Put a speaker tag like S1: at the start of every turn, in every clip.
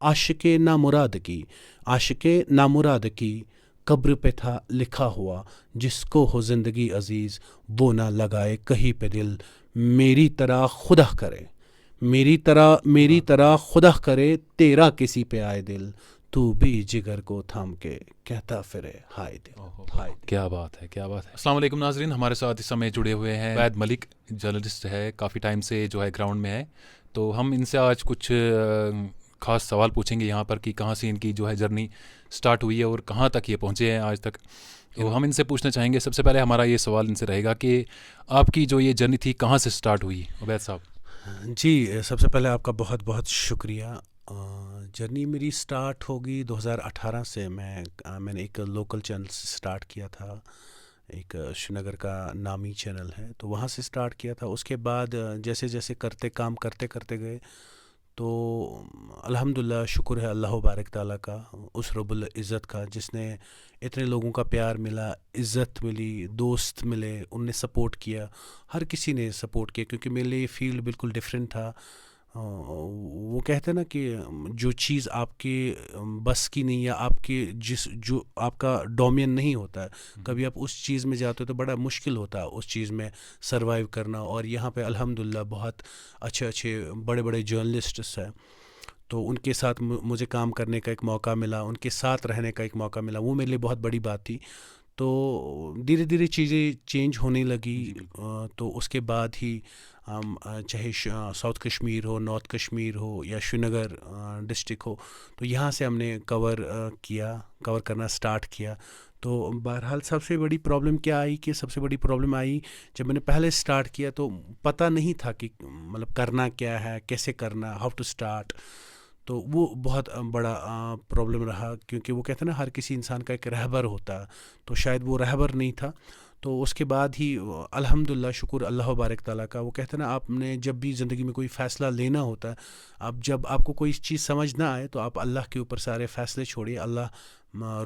S1: आशिके नामुराद की, आशिके नामुराद की कब्र पे था लिखा हुआ, जिसको हो ज़िंदगी अजीज़ वो ना लगाए कहीं पे दिल, मेरी तरह खुदा करे, मेरी तरह खुदा करे, तेरा किसी पे आए दिल, तू भी जिगर को थाम के कहता फिरे हाय दिल, हाय दिल।
S2: क्या बात है, क्या बात है। अस्सलाम वालेकुम नाजरीन, हमारे साथ इस समय जुड़े हुए हैं वैद मलिक, जर्नलिस्ट है, काफ़ी टाइम से जो है ग्राउंड में है। तो हम इनसे आज कुछ ख़ास सवाल पूछेंगे यहाँ पर कि कहाँ से इनकी जो है जर्नी स्टार्ट हुई है और कहाँ तक ये पहुँचे हैं आज तक। तो हम इनसे पूछना चाहेंगे, सबसे पहले हमारा ये सवाल इनसे रहेगा कि आपकी जो ये जर्नी थी कहाँ से स्टार्ट हुई, उबैद साहब?
S1: जी, सबसे पहले आपका बहुत बहुत शुक्रिया। जर्नी मेरी स्टार्ट होगी 2018 से। मैंने एक लोकल चैनल से स्टार्ट किया था, एक श्रीनगर का नामी चैनल है, तो वहाँ से स्टार्ट किया था। उसके बाद जैसे जैसे काम करते करते गए, तो अल्हम्दुलिल्लाह शुक्र है अल्लाह बारिक ताला का, उस रब्बुल इज़्ज़त का, जिसने इतने लोगों का प्यार मिला, इज़्ज़त मिली, दोस्त मिले, उनने सपोर्ट किया, हर किसी ने सपोर्ट किया, क्योंकि मेरे लिए फील्ड बिल्कुल डिफरेंट था। वो कहते हैं ना कि जो चीज़ आपके बस की नहीं, या आपके जो आपका डोमियन नहीं होता है, कभी आप उस चीज़ में जाते हो तो बड़ा मुश्किल होता है उस चीज़ में सरवाइव करना। और यहाँ पे अल्हम्दुलिल्लाह बहुत अच्छे अच्छे बड़े बड़े जर्नलिस्ट्स हैं, तो उनके साथ मुझे काम करने का एक मौका मिला, उनके साथ रहने का एक मौका मिला, वो मेरे लिए बहुत बड़ी बात थी। तो धीरे धीरे चीज़ें चेंज होने लगी। तो उसके बाद ही हम चाहे साउथ कश्मीर हो, नॉर्थ कश्मीर हो, या श्रीनगर डिस्ट्रिक्ट हो, तो यहाँ से हमने कवर करना स्टार्ट किया। तो बहरहाल सबसे बड़ी प्रॉब्लम क्या आई, कि सबसे बड़ी प्रॉब्लम आई जब मैंने पहले स्टार्ट किया, तो पता नहीं था कि मतलब करना क्या है, कैसे करना, हाउ टू स्टार्ट। तो वो बहुत बड़ा प्रॉब्लम रहा, क्योंकि वो कहते हैं ना हर किसी इंसान का एक रहबर होता है, तो शायद वो रहबर नहीं था। तो उसके बाद ही अल्हम्दुलिल्लाह शुक्र अल्लाह बारिक ताला का, वो कहते हैं ना आपने जब भी ज़िंदगी में कोई फ़ैसला लेना होता है, आप जब आपको कोई चीज़ समझ ना आए, तो आप अल्लाह के ऊपर सारे फ़ैसले छोड़िए। अल्लाह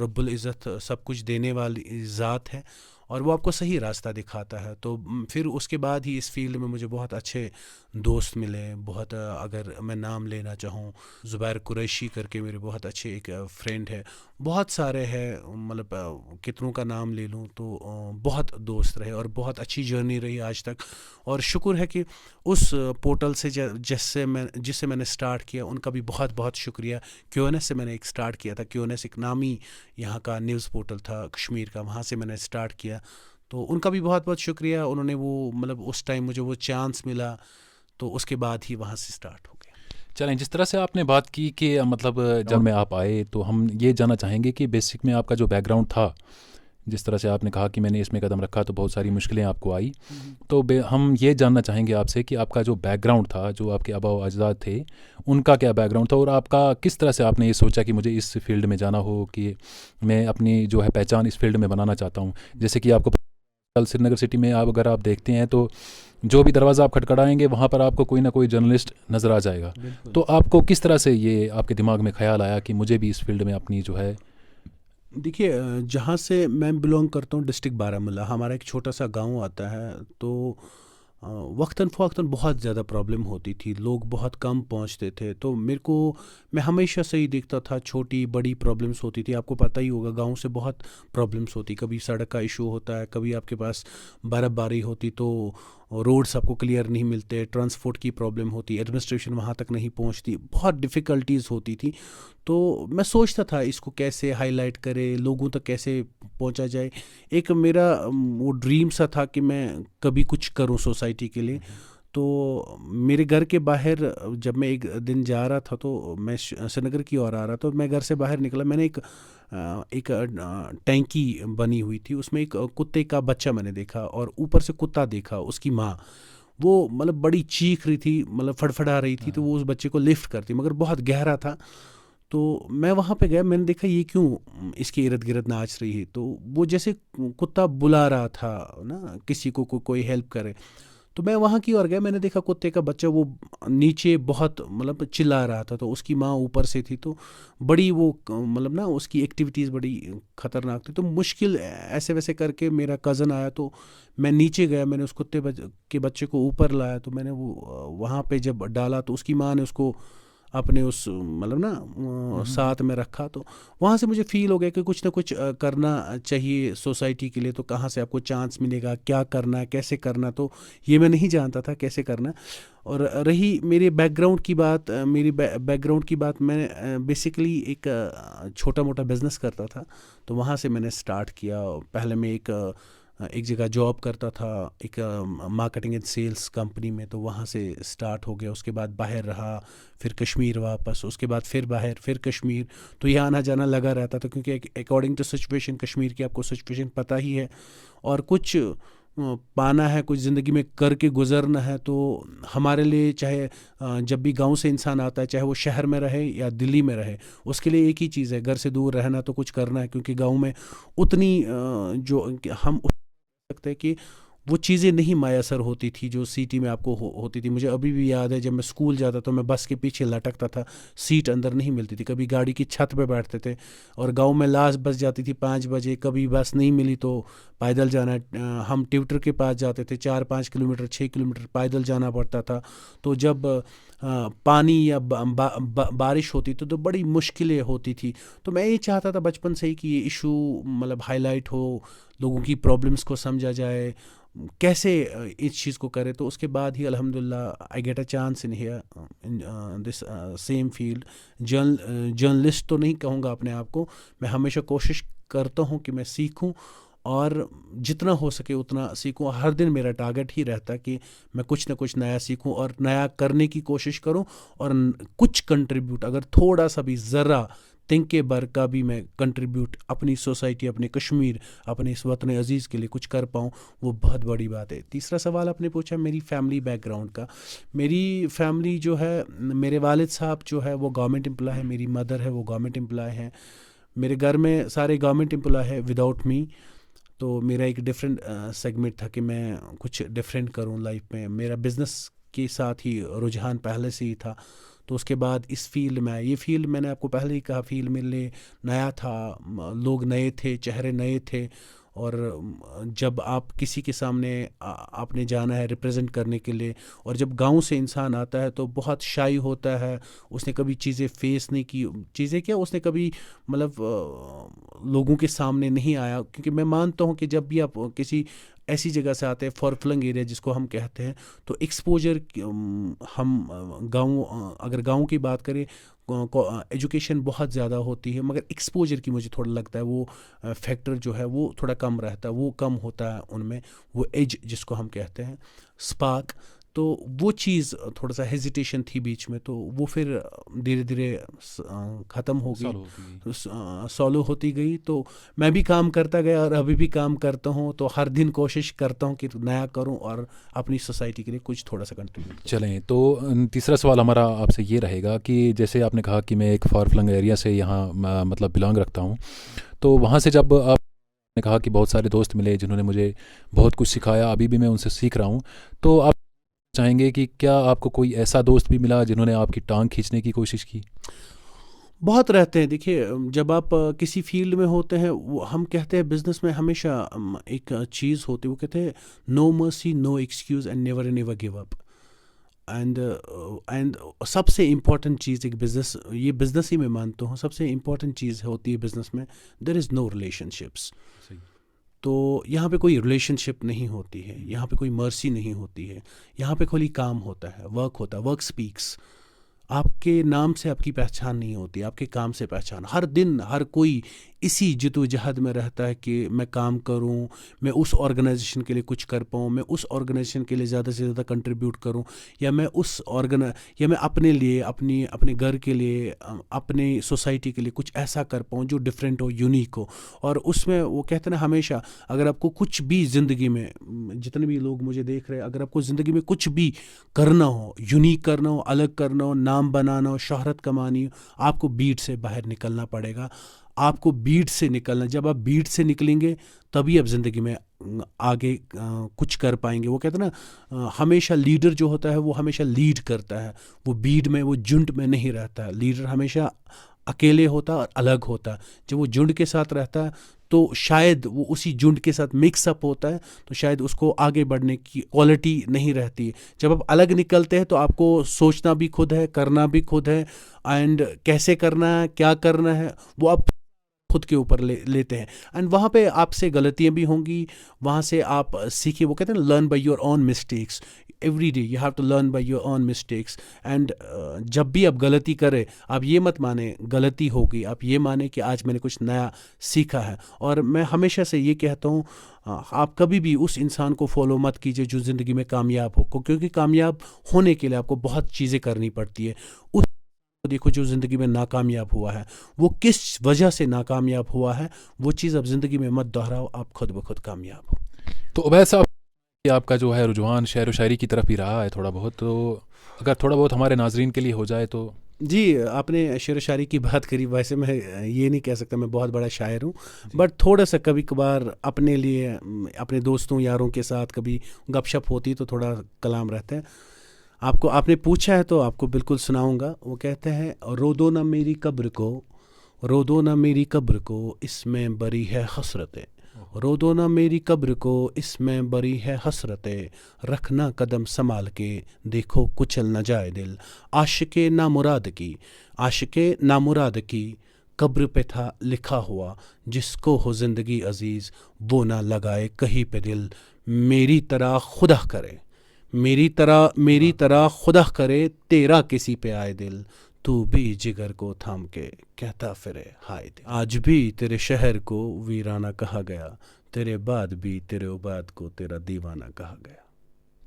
S1: रब्बुल इज़्ज़त सब कुछ देने वाली ज़ात है, और वो आपको सही रास्ता दिखाता है। तो फिर उसके बाद ही इस फील्ड में मुझे बहुत अच्छे दोस्त मिले, बहुत अगर मैं नाम लेना चाहूँ, ज़ुबैर कुरैशी करके मेरे बहुत अच्छे एक फ्रेंड है, बहुत सारे हैं, मतलब कितनों का नाम ले लूँ तो बहुत दोस्त रहे, और बहुत अच्छी जर्नी रही आज तक। और शुक्र है कि उस पोर्टल से जिससे मैंने स्टार्ट किया, उनका भी बहुत बहुत शुक्रिया। क्यूएनएस से मैंने एक स्टार्ट किया था, क्यूएनएस एक नामी यहाँ का न्यूज़ पोर्टल था कश्मीर का, वहाँ से मैंने स्टार्ट किया। तो उनका भी बहुत बहुत शुक्रिया, उन्होंने वो मतलब उस टाइम मुझे वो चांस मिला, तो उसके बाद ही वहाँ से स्टार्ट हो गया।
S2: चलें, जिस तरह से आपने बात की कि मतलब जब में आप आए, तो हम ये जानना चाहेंगे कि बेसिक में आपका जो बैकग्राउंड था, जिस तरह से आपने कहा कि मैंने इसमें कदम रखा तो बहुत सारी मुश्किलें आपको आई, तो हम ये जानना चाहेंगे आपसे कि आपका जो बैकग्राउंड था, जो आपके आबा व अजदाद थे, उनका क्या बैकग्राउंड था, और आपका किस तरह से आपने ये सोचा कि मुझे इस फील्ड में जाना हो, कि मैं अपनी जो है पहचान इस फील्ड में बनाना चाहता हूँ। जैसे कि आपको श्रीनगर सिटी में आप अगर आप देखते हैं, तो जो भी दरवाज़ा आप खटखटाएंगे वहाँ पर आपको कोई ना कोई जर्नलिस्ट नज़र आ जाएगा। तो आपको किस तरह से ये आपके दिमाग में ख्याल आया कि मुझे भी इस फील्ड में अपनी जो है?
S1: देखिए, जहाँ से मैं बिलोंग करता हूँ, डिस्ट्रिक्ट बारामूला, हमारा एक छोटा सा गांव आता है, तो वक्तन फ़वक्तन बहुत ज़्यादा प्रॉब्लम होती थी, लोग बहुत कम पहुँचते थे। तो मैं हमेशा से ही देखता था, छोटी बड़ी प्रॉब्लम्स होती थी, आपको पता ही होगा गांव से बहुत प्रॉब्लम्स होती, कभी सड़क का इशू होता है, कभी आपके पास बर्फ़बारी होती तो रोड्स आपको क्लियर नहीं मिलते, ट्रांसपोर्ट की प्रॉब्लम होती, एडमिनिस्ट्रेशन वहाँ तक नहीं पहुँचती, बहुत डिफ़िकल्टीज़ होती थी। तो मैं सोचता था इसको कैसे हाईलाइट करे, लोगों तक कैसे पहुँचा जाए। एक मेरा वो ड्रीम सा था कि मैं कभी कुछ करूँ सोसाइटी के लिए। तो मेरे घर के बाहर जब मैं एक दिन जा रहा था, तो मैं श्रीनगर की ओर आ रहा था, तो मैं घर से बाहर निकला, मैंने एक टैंकी बनी हुई थी, उसमें एक कुत्ते का बच्चा मैंने देखा, और ऊपर से कुत्ता देखा, उसकी माँ वो मतलब बड़ी चीख रही थी, मतलब फड़फड़ा रही थी, तो वो उस बच्चे को लिफ्ट करती, मगर बहुत गहरा था। तो मैं वहाँ पे गया, मैंने देखा ये क्यों इसके इर्द गिर्द नाच रही है, तो वो जैसे कुत्ता बुला रहा था ना किसी को कोई हेल्प करे। तो मैं वहाँ की ओर गया, मैंने देखा कुत्ते का बच्चा वो नीचे बहुत मतलब चिल्ला रहा था, तो उसकी माँ ऊपर से थी, तो बड़ी वो मतलब ना उसकी एक्टिविटीज़ बड़ी ख़तरनाक थी। तो मुश्किल ऐसे वैसे करके मेरा कज़न आया, तो मैं नीचे गया, मैंने उस के बच्चे को ऊपर लाया, तो मैंने वो वहाँ पे जब डाला, तो उसकी माँ ने उसको अपने उस मतलब ना साथ में रखा, तो वहाँ से मुझे फ़ील हो गया कि कुछ ना कुछ करना चाहिए सोसाइटी के लिए। तो कहाँ से आपको चांस मिलेगा, क्या करना है, कैसे करना, तो ये मैं नहीं जानता था कैसे करना है। और रही मेरे बैकग्राउंड की बात, मेरी बैकग्राउंड की बात, मैं बेसिकली एक छोटा मोटा बिज़नेस करता था। तो वहाँ से मैंने स्टार्ट किया। पहले मैं एक जगह जॉब करता था, एक मार्केटिंग एंड सेल्स कंपनी में, तो वहाँ से स्टार्ट हो गया। उसके बाद बाहर रहा, फिर कश्मीर वापस, उसके बाद फिर बाहर, फिर कश्मीर। तो ये आना जाना लगा रहता था, क्योंकि अकॉर्डिंग टू सिचुएशन, कश्मीर की आपको सिचुएशन पता ही है। और कुछ पाना है, कुछ ज़िंदगी में करके गुजरना है, तो हमारे लिए चाहे जब भी गांव से इंसान आता है, चाहे वो शहर में रहे या दिल्ली में रहे, उसके लिए एक ही चीज़ है, घर से दूर रहना, तो कुछ करना है। क्योंकि गांव में उतनी जो हम सकते हैं कि वो चीज़ें नहीं मैसर होती थी जो सिटी में आपको होती थी। मुझे अभी भी याद है, जब मैं स्कूल जाता तो मैं बस के पीछे लटकता था, सीट अंदर नहीं मिलती थी। कभी गाड़ी की छत पे बैठते थे, और गांव में लास्ट बस जाती थी 5 बजे, कभी बस नहीं मिली तो पैदल जाना। हम ट्यूटर के पास जाते थे, 4-5 किलोमीटर 6 किलोमीटर पैदल जाना पड़ता था। तो जब पानी या बारिश होती तो बड़ी मुश्किलें होती थी। तो मैं ये चाहता था बचपन से ही कि ये इशू मतलब हाईलाइट हो, लोगों की प्रॉब्लम्स को समझा जाए, कैसे इस चीज़ को करें। तो उसके बाद ही अल्हम्दुलिल्लाह I get a chance in here in this same field. Journalist तो नहीं कहूँगा अपने आप को, मैं हमेशा कोशिश करता हूँ कि मैं सीखूँ, और जितना हो सके उतना सीखूं। हर दिन मेरा टारगेट ही रहता है कि मैं कुछ ना कुछ नया सीखूं और नया करने की कोशिश करूं, और कुछ कंट्रीब्यूट, अगर थोड़ा सा भी ज़रा तिनके भर का भी मैं कंट्रीब्यूट अपनी सोसाइटी, अपने कश्मीर, अपने इस वतन अज़ीज़ के लिए कुछ कर पाऊँ, वो बहुत बड़ी बात है। तीसरा सवाल आपने पूछा मेरी फैमिली बैकग्राउंड का। मेरी फैमिली जो है, मेरे वालिद साहब जो है वो गवर्नमेंट एम्प्लॉय है, मेरी मदर है वो गवर्नमेंट एम्प्लॉय है। मेरे घर में सारे गवर्नमेंट एम्प्लॉय है विदाउट मी। तो मेरा एक डिफरेंट सेगमेंट था कि मैं कुछ डिफरेंट करूं लाइफ में। मेरा बिज़नेस के साथ ही रुझान पहले से ही था। तो उसके बाद इस फील्ड में, ये फील्ड मैंने आपको पहले ही कहा, फील्ड मेरे लिए नया था, लोग नए थे, चेहरे नए थे। और जब आप किसी के सामने आपने जाना है रिप्रेजेंट करने के लिए, और जब गांव से इंसान आता है तो बहुत शाई होता है, उसने कभी चीज़ें फेस नहीं की, चीज़ें क्या, उसने कभी मतलब लोगों के सामने नहीं आया। क्योंकि मैं मानता हूँ कि जब भी आप किसी ऐसी जगह से आते हैं, फॉर फ्लंग एरिया जिसको हम कहते हैं, तो एक्सपोजर, हम गाँव, अगर गाँव की बात करें, एजुकेशन बहुत ज़्यादा होती है, मगर एक्सपोजर की मुझे थोड़ा लगता है वो फैक्टर जो है वो थोड़ा कम रहता है, वो कम होता है उनमें, वो एज जिसको हम कहते हैं, स्पार्क। तो वो चीज़ थोड़ा सा हेजिटेशन थी बीच में, तो वो फिर धीरे धीरे ख़त्म हो
S2: साल
S1: गई,
S2: होती
S1: सॉलो होती गई। तो मैं भी काम करता गया और अभी भी काम करता हूँ। तो हर दिन कोशिश करता हूँ कि नया करूँ और अपनी सोसाइटी के लिए कुछ थोड़ा सा कंट्रीब्यूट करूँ।
S2: चलें तो तीसरा सवाल हमारा आपसे ये रहेगा कि जैसे आपने कहा कि मैं एक फार फ्लंग एरिया से यहाँ मतलब बिलोंग रखता हूँ, तो वहाँ से जब आपने कहा कि बहुत सारे दोस्त मिले जिन्होंने मुझे बहुत कुछ सिखाया, अभी भी मैं उनसे सीख रहा हूँ, तो आप चाहेंगे कि क्या आपको कोई ऐसा दोस्त भी मिला जिन्होंने आपकी टांग खींचने की कोशिश की?
S1: बहुत रहते हैं। देखिए, जब आप किसी फील्ड में होते हैं, वो हम कहते हैं बिजनेस में हमेशा एक चीज़ होती है, वो कहते हैं no mercy, no excuse and never never give up. And सबसे इम्पॉर्टेंट चीज़ एक बिज़नेस, ये बिज़नेस ही मैं मानता हूँ, सबसे इम्पॉर्टेंट चीज़ होती है बिज़नेस में, देयर इज़ नो रिलेशनशिप्स।
S2: सही।
S1: तो यहाँ पे कोई रिलेशनशिप नहीं होती है, यहाँ पे कोई मर्सी नहीं होती है, यहाँ पे खाली काम होता है, वर्क होता है, वर्क स्पीक्स। आपके नाम से आपकी पहचान नहीं होती, आपके काम से पहचान। हर दिन हर कोई इसी जद्दोजहद में रहता है कि मैं काम करूं, मैं उस ऑर्गेनाइजेशन के लिए कुछ कर पाऊं, मैं उस ऑर्गेनाइजेशन के लिए ज़्यादा से ज़्यादा कंट्रीब्यूट करूं, या मैं या मैं अपने लिए, अपने घर के लिए, अपने सोसाइटी के लिए कुछ ऐसा कर पाऊं जो डिफरेंट हो, यूनिक हो। और उसमें वो कहते हैं ना, हमेशा अगर आपको कुछ भी ज़िंदगी में, जितने भी लोग मुझे देख रहे हैं, अगर आपको ज़िंदगी में कुछ भी करना हो, यूनिक करना हो, अलग करना हो, नाम बनाना हो, शोहरत कमानी हो, आपको बीट से बाहर निकलना पड़ेगा। आपको बीट से निकलना, जब आप बीट से निकलेंगे तभी आप ज़िंदगी में आगे कुछ कर पाएंगे। वो कहते हैं ना, हमेशा लीडर जो होता है वो हमेशा लीड करता है, वो बीट में, वो झुंड में नहीं रहता है। लीडर हमेशा अकेले होता है और अलग होता है। जब वो झुंड के साथ रहता है तो शायद वो उसी झुंड के साथ मिक्स अप होता है, तो शायद उसको आगे बढ़ने की क्वालिटी नहीं रहती है। जब आप अलग निकलते हैं तो आपको सोचना भी खुद है, करना भी खुद है, एंड कैसे करना है, क्या करना है, वो आप खुद के ऊपर लेते हैं। एंड वहाँ पे आपसे गलतियाँ भी होंगी, वहाँ से आप सीखिए। वो कहते हैं learn by your own mistakes, every day you have to learn by your own mistakes. And जब भी आप गलती करें, आप ये मत माने गलती होगी, आप ये माने कि आज मैंने कुछ नया सीखा है। और मैं हमेशा से ये कहता हूँ, आप कभी भी उस इंसान को फॉलो मत कीजिए जो ज़िंदगी में कामयाब हो, क्योंकि कामयाब होने के लिए आपको बहुत चीज़ें करनी पड़ती है। उस देखो जो ज़िंदगी में नाकामयाब हुआ है, वो किस वजह से नाकामयाब हुआ है, वो चीज़ अब ज़िंदगी में मत दोहराओ, आप खुद ब खुद कामयाब हो।
S2: तो उबैद साहब, आपका जो है रुझान शेर व शायरी की तरफ ही रहा है थोड़ा बहुत, तो अगर थोड़ा बहुत हमारे नाजरीन के लिए हो जाए तो।
S1: जी, आपने शेर व शायरी की बात करी। वैसे मैं ये नहीं कह सकता मैं बहुत बड़ा शायर हूँ, बट थोड़ा सा कभी कभार अपने लिए, अपने दोस्तों यारों के साथ कभी गपशप होती तो थोड़ा कलाम रहता है। आपने पूछा है तो आपको बिल्कुल सुनाऊंगा। वो कहते हैं, रो दो ना मेरी कब्र को, रो दो ना मेरी कब्र को, इसमें बरी है हसरतें। रो दो ना मेरी कब्र को, इसमें बरी है हसरतें। रखना कदम संभाल के, देखो कुचल न जाए दिल। आशिके ना मुराद की, आशिके ना मुराद की, कब्र पे था लिखा हुआ, जिसको हो ज़िंदगी अजीज़, वो ना लगाए कहीं पे दिल। मेरी तरह खुदा करे, मेरी तरह खुदा करे, तेरा किसी पे आए दिल। तू भी जिगर को थाम के कहता फिरे हाय दिल। आज भी तेरे शहर को वीराना कहा गया, तेरे बाद भी तेरे उबाद को तेरा दीवाना कहा गया।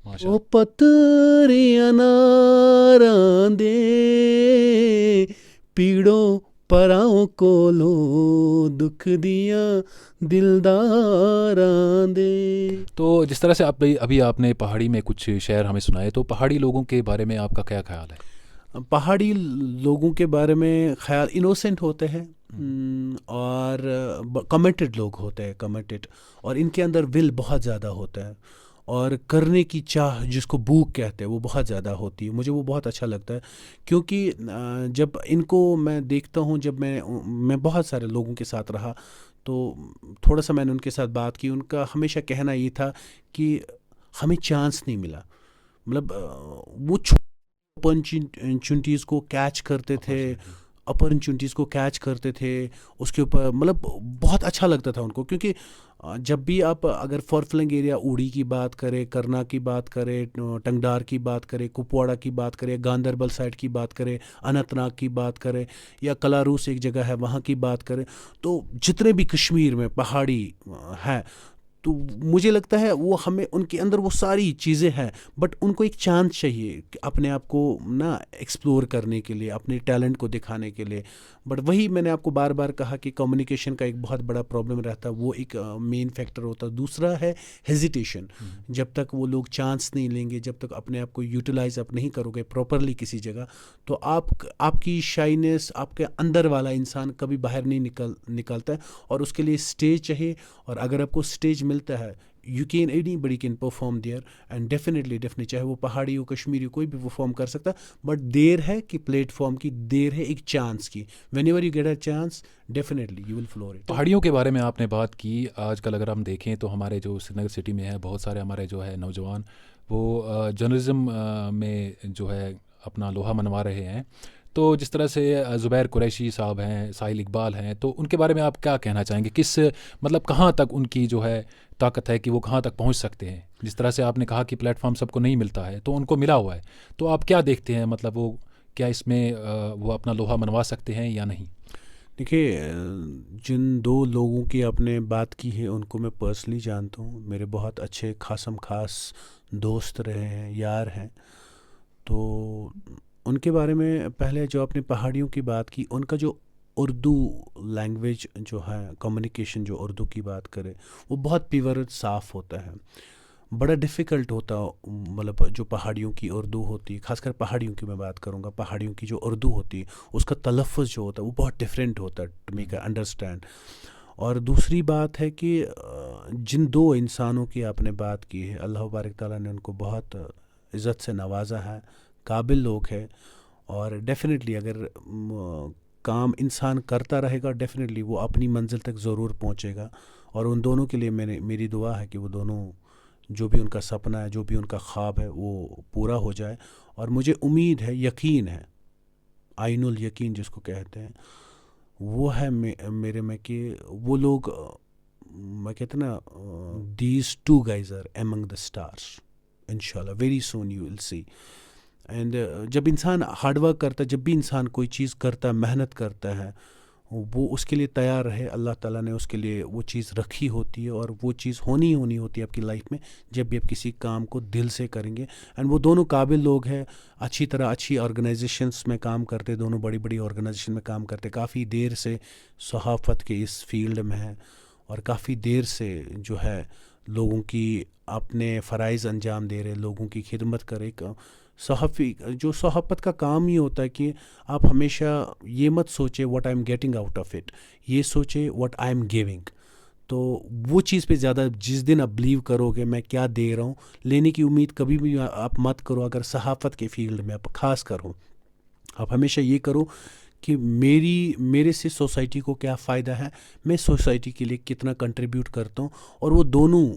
S2: माशाअल्लाह।
S1: ओ पतरियां नारां दे, पीड़ों पराओं को लो, दुख दिया दिलदारां दे।
S2: तो जिस तरह से आप अभी आपने पहाड़ी में कुछ शेर हमें सुनाए, तो पहाड़ी लोगों के बारे में आपका क्या ख्याल है?
S1: पहाड़ी लोगों के बारे में ख्याल, इनोसेंट होते हैं, और कमिटेड लोग होते हैं, कमिटेड, और इनके अंदर विल बहुत ज़्यादा होता है, और करने की चाह जिसको भूख कहते हैं वो बहुत ज़्यादा होती है। मुझे वो बहुत अच्छा लगता है, क्योंकि जब इनको मैं देखता हूँ, जब मैं बहुत सारे लोगों के साथ रहा, तो थोड़ा सा मैंने उनके साथ बात की। उनका हमेशा कहना ये था कि हमें चांस नहीं मिला। मतलब वो अपॉर्चुनिटीज़ को कैच करते थे, अपॉर्चुनिटीज़ को कैच करते थे, उसके ऊपर मतलब बहुत अच्छा लगता था उनको। क्योंकि जब भी आप अगर फॉरफ्लंग एरिया, उड़ी की बात करें, करना की बात करें, टंगडार की बात करें, कुपवाड़ा की बात करें, गांदरबल साइड की बात करें, अनंतनाग की बात करें, या कलारूस एक जगह है वहाँ की बात करें, तो जितने भी कश्मीर में पहाड़ी है, तो मुझे लगता है वो हमें, उनके अंदर वो सारी चीज़ें हैं, बट उनको एक चांस चाहिए कि अपने आप को ना एक्सप्लोर करने के लिए, अपने टैलेंट को दिखाने के लिए। बट वही मैंने आपको बार बार कहा कि कम्युनिकेशन का एक बहुत बड़ा प्रॉब्लम रहता है, वो एक मेन फैक्टर होता है। दूसरा है हेजिटेशन। जब तक वो लोग चांस नहीं लेंगे, जब तक अपने आप को यूटिलाइज आप नहीं करोगे प्रॉपरली किसी जगह, तो आपकी शाइनेस, आपके अंदर वाला इंसान कभी बाहर नहीं निकलता है, और उसके लिए स्टेज चाहिए। और अगर आपको स्टेज मिलता है, you can, anybody can perform there, and definitely चाहे वो पहाड़ी हो, कश्मीरी हो, कोई भी परफॉर्म कर सकता है। बट देर है कि प्लेटफॉर्म की, देर है एक चांस की। When ever you get a chance, definitely you will floor it.
S2: पहाड़ियों के बारे में आपने बात की। आजकल अगर हम देखें तो हमारे जो श्रीनगर सिटी में है, बहुत सारे हमारे जो है नौजवान, वो जर्नलिज्म में जो है अपना लोहा मनवा रहे हैं। तो जिस तरह से ज़ुबैर कुरैशी साहब हैं, साहिल इकबाल हैं, तो उनके बारे में आप क्या कहना चाहेंगे? किस मतलब कहाँ तक उनकी जो है ताकत है कि वो कहाँ तक पहुँच सकते हैं? जिस तरह से आपने कहा कि प्लेटफॉर्म सबको नहीं मिलता है, तो उनको मिला हुआ है, तो आप क्या देखते हैं? मतलब वो क्या इसमें वो अपना लोहा मनवा सकते हैं या नहीं?
S1: देखिए, जिन दो लोगों की आपने बात की है उनको मैं पर्सनली जानता हूँ, मेरे बहुत अच्छे खासम खास दोस्त रहे हैं, यार हैं। तो उनके बारे में पहले जो आपने पहाड़ियों की बात की, उनका जो उर्दू लैंग्वेज जो है, कम्युनिकेशन जो उर्दू की बात करें, वो बहुत प्योर साफ़ होता है। बड़ा डिफ़िकल्ट होता, मतलब जो पहाड़ियों की उर्दू होती है, ख़ासकर पहाड़ियों की मैं बात करूँगा, पहाड़ियों की जो उर्दू होती है उसका तलफ़्फ़ुज़ जो होता है वो बहुत डिफरेंट होता है, टू मेक अंडरस्टैंड। और दूसरी बात है कि जिन दो इंसानों की आपने बात की है, अल्लाह बारिक ताला ने उनको बहुत इज़्ज़त से नवाजा है, काबिल लोग हैं। और डेफिनेटली अगर काम इंसान करता रहेगा डेफिनेटली वो अपनी मंजिल तक ज़रूर पहुंचेगा। और उन दोनों के लिए मेरी दुआ है कि वो दोनों जो भी उनका सपना है, जो भी उनका ख्वाब है, वो पूरा हो जाए। और मुझे उम्मीद है, यकीन है, आइनुल यकीन जिसको कहते हैं, वो है मेरे में कि वो लोग, मैं कहते ना, these two guys are among the stars, इंशाल्लाह very soon you will see. And जब इंसान हार्डवर्क करता है, जब भी इंसान कोई चीज़ करता है, मेहनत करता है, वो उसके लिए तैयार रहे, अल्लाह ताला ने उसके लिए वो चीज़ रखी होती है। और वो चीज़ होनी होती है आपकी लाइफ में जब भी आप किसी काम को दिल से करेंगे। एंड वो दोनों काबिल लोग हैं, अच्छी तरह अच्छी ऑर्गेनाइजेशंस में काम करते, दोनों बड़ी बड़ी ऑर्गेनाइजेशन में काम करते, काफ़ी देर से सहाफ़त के इस फील्ड में है और काफ़ी देर से जो है लोगों की अपने फ़राइज़ अंजाम दे रहे, लोगों की खिदमत करे। सहाफ़ी जो सहाफ़त का काम ही होता है कि आप हमेशा ये मत सोचे what I am getting out of it, ये सोचे व्हाट आई एम गिविंग। तो वो चीज़ पे ज़्यादा जिस दिन आप बिलीव करोगे मैं क्या दे रहा हूँ, लेने की उम्मीद कभी भी आप मत करो। अगर सहाफ़त के फील्ड में आप खास करो, आप हमेशा ये करो कि मेरे से सोसाइटी को क्या फ़ायदा है, मैं सोसाइटी के लिए कितना कंट्रीब्यूट करता हूँ। और वो दोनों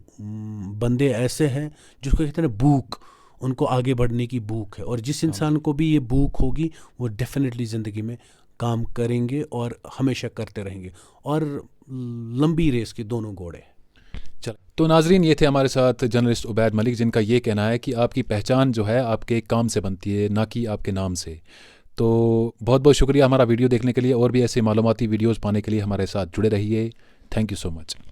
S1: बंदे ऐसे हैं जिसको कहते हैं ना भूख, उनको आगे बढ़ने की भूख है। और जिस इंसान को भी ये भूख होगी वो डेफिनेटली ज़िंदगी में काम करेंगे और हमेशा करते रहेंगे। और लंबी रेस के दोनों घोड़े।
S2: चल, तो नाजरीन, ये थे हमारे साथ जर्नलिस्ट उबैद मलिक, जिनका ये कहना है कि आपकी पहचान जो है आपके काम से बनती है, ना कि आपके नाम से। तो बहुत बहुत शुक्रिया हमारा वीडियो देखने के लिए। और भी ऐसे मालूमाती वीडियोज़ पाने के लिए हमारे साथ जुड़े रहिए। Thank you so much.